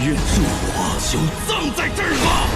愿助我就葬在这儿吧。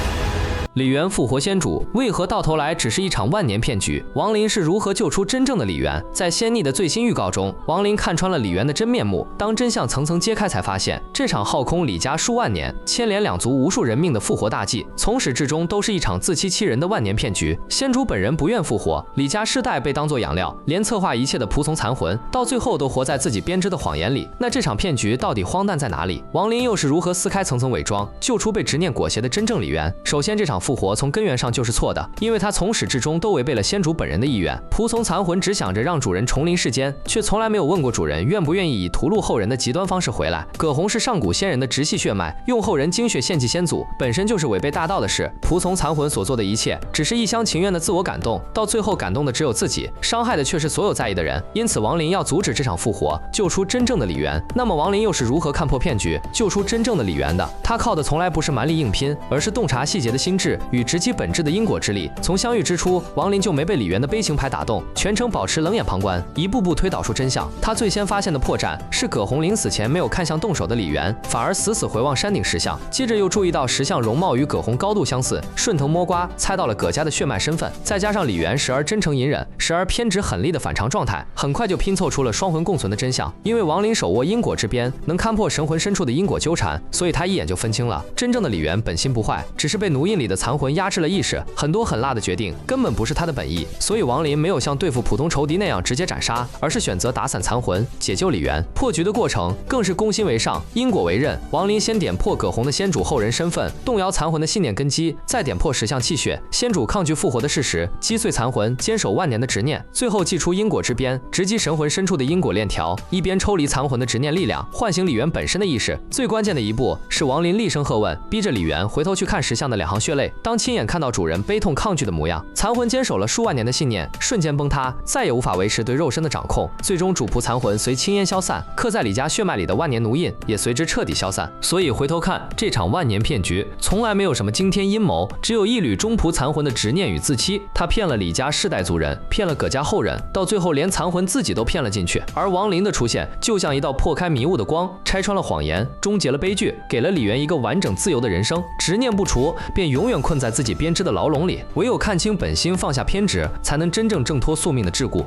李渊复活仙主，为何到头来只是一场万年骗局？王林是如何救出真正的李渊？在仙逆的最新预告中，王林看穿了李渊的真面目。当真相层层揭开，才发现这场耗空李家数万年、牵连两族无数人命的复活大计，从始至终都是一场自欺欺人的万年骗局。仙主本人不愿复活，李家世代被当作养料，连策划一切的仆从残魂，到最后都活在自己编织的谎言里。那这场骗局到底荒诞在哪里？王林又是如何撕开层层伪装，救出被执念裹挟的真正李渊？首先，这场复活从根源上就是错的，因为他从始至终都违背了仙主本人的意愿。仆从残魂只想着让主人重临世间，却从来没有问过主人愿不愿意以屠戮后人的极端方式回来。葛洪是上古仙人的直系血脉，用后人精血献祭先祖，本身就是违背大道的事。仆从残魂所做的一切，只是一厢情愿的自我感动，到最后感动的只有自己，伤害的却是所有在意的人。因此，王林要阻止这场复活，救出真正的李渊。那么，王林又是如何看破骗局，救出真正的李渊的？他靠的从来不是蛮力硬拼，而是洞察细节的心智与直击本质的因果之力。从相遇之初，王林就没被李渊的悲情牌打动，全程保持冷眼旁观，一步步推导出真相。他最先发现的破绽是葛洪临死前没有看向动手的李渊，反而死死回望山顶石像，接着又注意到石像容貌与葛洪高度相似，顺藤摸瓜猜到了葛家的血脉身份，再加上李渊时而真诚隐忍，时而偏执狠戾的反常状态，很快就拼凑出了双魂共存的真相。因为王林手握因果之鞭，能看破神魂深处的因果纠缠，所以他一眼就分清了，真正的李渊本心不坏，只是被奴印里的残魂压制了意识，很多很辣的决定根本不是他的本意。所以王林没有像对付普通仇敌那样直接斩杀，而是选择打散残魂，解救李渊。破局的过程更是攻心为上，因果为刃。王林先点破葛洪的先主后人身份，动摇残魂的信念根基，再点破石像气血，先主抗拒复活的事实，击碎残魂坚守万年的执念，最后祭出因果之鞭，直击神魂深处的因果链条，一边抽离残魂的执念力量，唤醒李渊本身的意识。最关键的一步是王林厉声喝问，逼着李渊回头去看石像的两行血泪。当亲眼看到主人悲痛抗拒的模样，残魂坚守了数万年的信念瞬间崩塌，再也无法维持对肉身的掌控，最终主仆残魂随青烟消散，刻在李家血脉里的万年奴印也随之彻底消散。所以回头看这场万年骗局，从来没有什么惊天阴谋，只有一缕中仆残魂的执念与自欺。他骗了李家世代族人，骗了葛家后人，到最后连残魂自己都骗了进去。而王林的出现就像一道破开迷雾的光，拆穿了谎言，终结了悲剧，给了李渊一个完整自由的人生。执念不除，便永远困在自己编织的牢笼里。唯有看清本心，放下偏执，才能真正挣脱宿命的桎梏。